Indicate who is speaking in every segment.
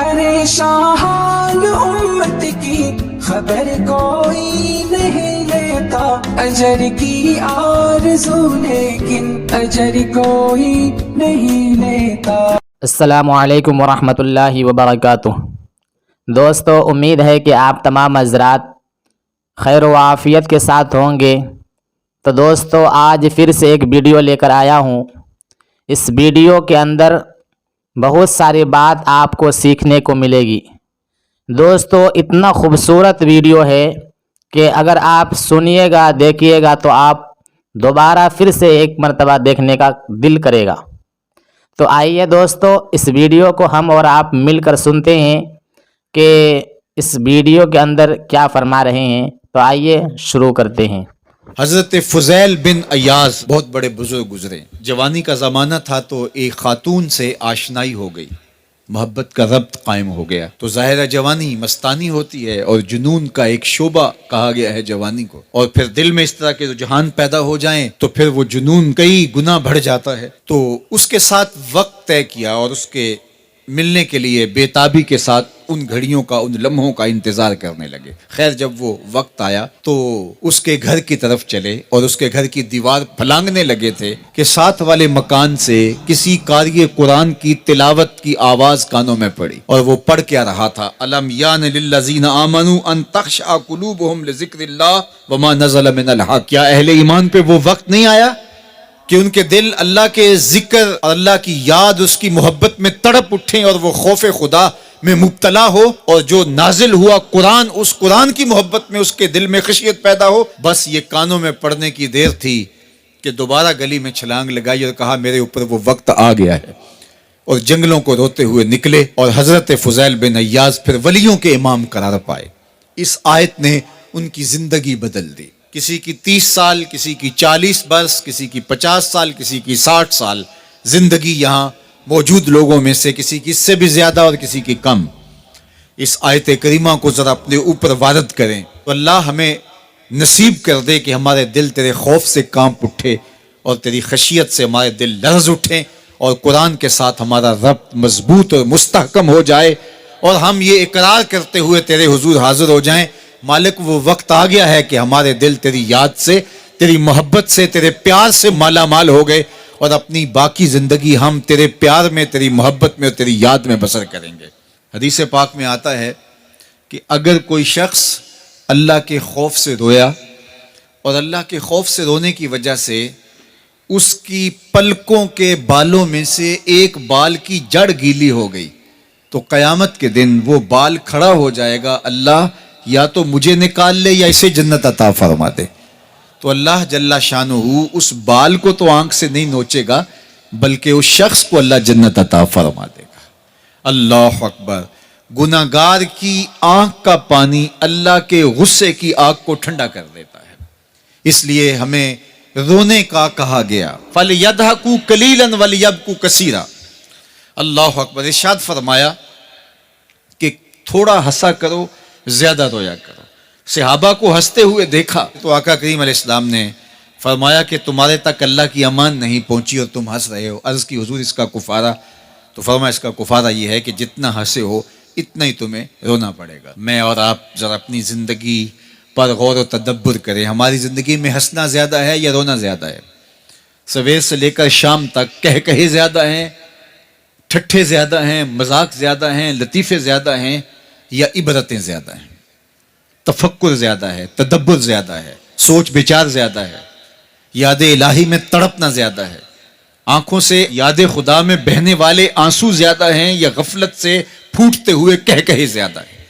Speaker 1: پریشان حال امت کی خبر کوئی نہیں لیتا، اجر کی آرزو لیکن اجر کوئی نہیں لیتا۔
Speaker 2: السلام علیکم ورحمۃ اللہ وبرکاتہ۔ دوستو، امید ہے کہ آپ تمام حضرات خیر و عافیت کے ساتھ ہوں گے۔ تو دوستو، آج پھر سے ایک ویڈیو لے کر آیا ہوں۔ اس ویڈیو کے اندر بہت ساری بات آپ کو سیکھنے کو ملے گی۔ دوستو، اتنا خوبصورت ویڈیو ہے کہ اگر آپ سنیے گا، دیکھیے گا تو آپ دوبارہ پھر سے ایک مرتبہ دیکھنے کا دل کرے گا۔ تو آئیے دوستو، اس ویڈیو کو ہم اور آپ مل کر سنتے ہیں کہ اس ویڈیو کے اندر کیا فرما رہے ہیں۔ تو آئیے شروع کرتے ہیں۔
Speaker 3: حضرت فضیل بن عیاض بہت بڑے بزرگ گزرے۔ جوانی کا زمانہ تھا تو ایک خاتون سے آشنائی ہو گئی، محبت کا ربط قائم ہو گیا۔ تو ظاہرہ جوانی مستانی ہوتی ہے اور جنون کا ایک شعبہ کہا گیا ہے جوانی کو، اور پھر دل میں اس طرح کے رجحان پیدا ہو جائیں تو پھر وہ جنون کئی گنا بڑھ جاتا ہے۔ تو اس کے ساتھ وقت طے کیا اور اس کے ملنے کے لیے بے تابی کے ساتھ ان گھڑیوں کا، ان لمحوں کا انتظار کرنے لگے۔ خیر، جب وہ وقت آیا تو اس کے گھر کی طرف چلے اور اس کے گھر کی دیوار پھلانگنے لگے تھے کہ ساتھ والے مکان سے کسی قاری قرآن کی تلاوت کی آواز کانوں میں پڑی، اور وہ پڑھ کیا رہا تھا، الم یان للذین آمنوا ان تخشع قلوبہم لذکر اللہ وما نزل من الحق۔ کیا اہل ایمان پہ وہ وقت نہیں آیا کہ ان کے دل اللہ کے ذکر اور اللہ کی یاد، اس کی محبت میں تڑپ اٹھیں اور وہ خوف خدا میں مبتلا ہو، اور جو نازل ہوا قرآن، اس قرآن کی محبت میں اس کے دل میں خشیت پیدا ہو؟ بس یہ کانوں میں پڑنے کی دیر تھی کہ دوبارہ گلی میں چھلانگ لگائی اور کہا میرے اوپر وہ وقت آ گیا ہے، اور جنگلوں کو روتے ہوئے نکلے، اور حضرت فضیل بن عیاض پھر ولیوں کے امام قرار پائے۔ اس آیت نے ان کی زندگی بدل دی۔ کسی کی 30 سال، کسی کی 40 برس، کسی کی 50 سال، کسی کی 60 سال زندگی یہاں موجود لوگوں میں سے کسی کی اس سے بھی زیادہ اور کسی کی کم۔ اس آیت کریمہ کو ذرا اپنے اوپر وارد کریں تو اللہ ہمیں نصیب کر دے کہ ہمارے دل تیرے خوف سے کانپ اٹھے اور تیری خشیت سے ہمارے دل لرز اٹھیں، اور قرآن کے ساتھ ہمارا ربط مضبوط اور مستحکم ہو جائے، اور ہم یہ اقرار کرتے ہوئے تیرے حضور حاضر ہو جائیں، مالک وہ وقت آ گیا ہے کہ ہمارے دل تیری یاد سے، تیری محبت سے، تیرے پیار سے مالا مال ہو گئے، اور اپنی باقی زندگی ہم تیرے پیار میں، تیری محبت میں اور تیری یاد میں بسر کریں گے۔ حدیث پاک میں آتا ہے کہ اگر کوئی شخص اللہ کے خوف سے رویا اور اللہ کے خوف سے رونے کی وجہ سے اس کی پلکوں کے بالوں میں سے ایک بال کی جڑ گیلی ہو گئی تو قیامت کے دن وہ بال کھڑا ہو جائے گا، اللہ یا تو مجھے نکال لے یا اسے جنت عطا فرما دے۔ تو اللہ جل شانہ اس بال کو تو آنکھ سے نہیں نوچے گا، بلکہ اس شخص کو اللہ جنت عطا فرما دے گا۔ اللہ اکبر! گناہگار کی آنکھ کا پانی اللہ کے غصے کی آگ کو ٹھنڈا کر دیتا ہے، اس لیے ہمیں رونے کا کہا گیا، فَلْيَضْحَكُوا قَلِيلًا وَلْيَبْكُوا كَثِيرًا۔ اللہ اکبر! ارشاد فرمایا کہ تھوڑا ہنسا کرو، زیادہ رویا کرو۔ صحابہ کو ہنستے ہوئے دیکھا تو آقا کریم علیہ السلام نے فرمایا کہ تمہارے تک اللہ کی امان نہیں پہنچی اور تم ہنس رہے ہو۔ عرض کی حضور اس کا کفارہ؟ تو فرمایا اس کا کفارہ یہ ہے کہ جتنا ہنسے ہو اتنا ہی تمہیں رونا پڑے گا۔ میں اور آپ ذرا اپنی زندگی پر غور و تدبر کریں، ہماری زندگی میں ہنسنا زیادہ ہے یا رونا زیادہ ہے؟ سویر سے لے کر شام تک کہے زیادہ ہیں، ٹھٹھے زیادہ ہیں، مذاق زیادہ ہیں، لطیفے زیادہ ہیں، یا عبرتیں زیادہ ہیں؟ تفکر زیادہ ہے، تدبر زیادہ ہے، سوچ بچار زیادہ ہے، یاد الہی میں تڑپنا زیادہ ہے، آنکھوں سے یاد خدا میں بہنے والے آنسو زیادہ ہیں، یا غفلت سے پھوٹتے ہوئے کہے زیادہ ہیں؟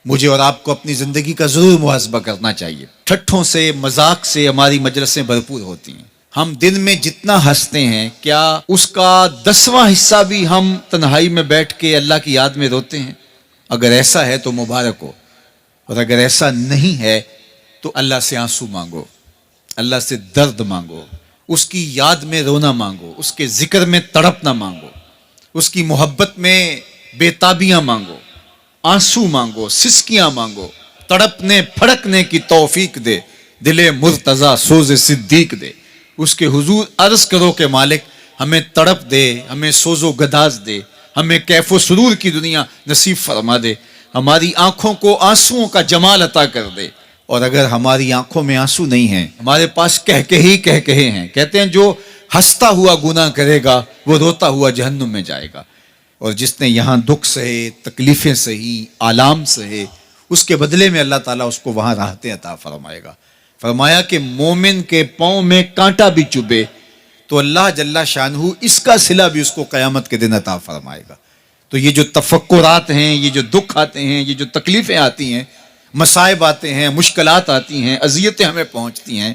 Speaker 3: مجھے اور آپ کو اپنی زندگی کا ضرور محاسبہ کرنا چاہیے۔ ٹھٹھوں سے، مذاق سے ہماری مجلسیں بھرپور ہوتی ہیں۔ ہم دن میں جتنا ہنستے ہیں، کیا اس کا 10واں حصہ بھی ہم تنہائی میں بیٹھ کے اللہ کی یاد میں روتے ہیں؟ اگر ایسا ہے تو مبارک ہو، اور اگر ایسا نہیں ہے تو اللہ سے آنسو مانگو، اللہ سے درد مانگو، اس کی یاد میں رونا مانگو، اس کے ذکر میں تڑپنا مانگو، اس کی محبت میں بے تابیاں مانگو، آنسو مانگو، سسکیاں مانگو، تڑپنے پھڑکنے کی توفیق دے، دل مرتضی سوز صدیق دے۔ اس کے حضور عرض کرو کہ مالک ہمیں تڑپ دے، ہمیں سوز و گداز دے، ہمیں کیف و سرور کی دنیا نصیب فرما دے، ہماری آنکھوں کو آنسوؤں کا جمال عطا کر دے۔ اور اگر ہماری آنکھوں میں آنسو نہیں ہیں، ہمارے پاس کہے ہیں، کہتے ہیں جو ہنستا ہوا گناہ کرے گا وہ روتا ہوا جہنم میں جائے گا، اور جس نے یہاں دکھ سہے، تکلیفیں سہی، آلام سہے، اس کے بدلے میں اللہ تعالیٰ اس کو وہاں راحتیں عطا فرمائے گا۔ فرمایا کہ مومن کے پاؤں میں کانٹا بھی چبھے تو اللہ جل شانہ اس کا صلہ بھی اس کو قیامت کے دن عطا فرمائے گا۔ تو یہ جو تفکرات ہیں، یہ جو دکھ آتے ہیں، یہ جو تکلیفیں آتی ہیں، مصائب آتے ہیں، مشکلات آتی ہیں، اذیتیں ہمیں پہنچتی ہیں،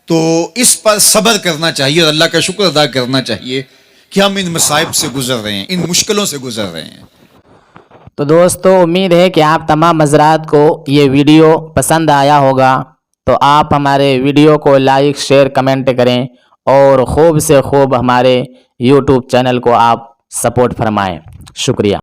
Speaker 3: تو اس پر صبر کرنا چاہیے اور اللہ کا شکر ادا کرنا چاہیے کہ ہم ان مصائب سے گزر رہے ہیں، ان مشکلوں سے گزر رہے ہیں۔
Speaker 2: تو دوستو امید ہے کہ آپ تمام حضرات کو یہ ویڈیو پسند آیا ہوگا، تو آپ ہمارے ویڈیو کو لائک، شیئر، کمنٹ کریں اور خوب سے خوب ہمارے یوٹیوب چینل کو آپ سپورٹ فرمائیں۔ شکریہ۔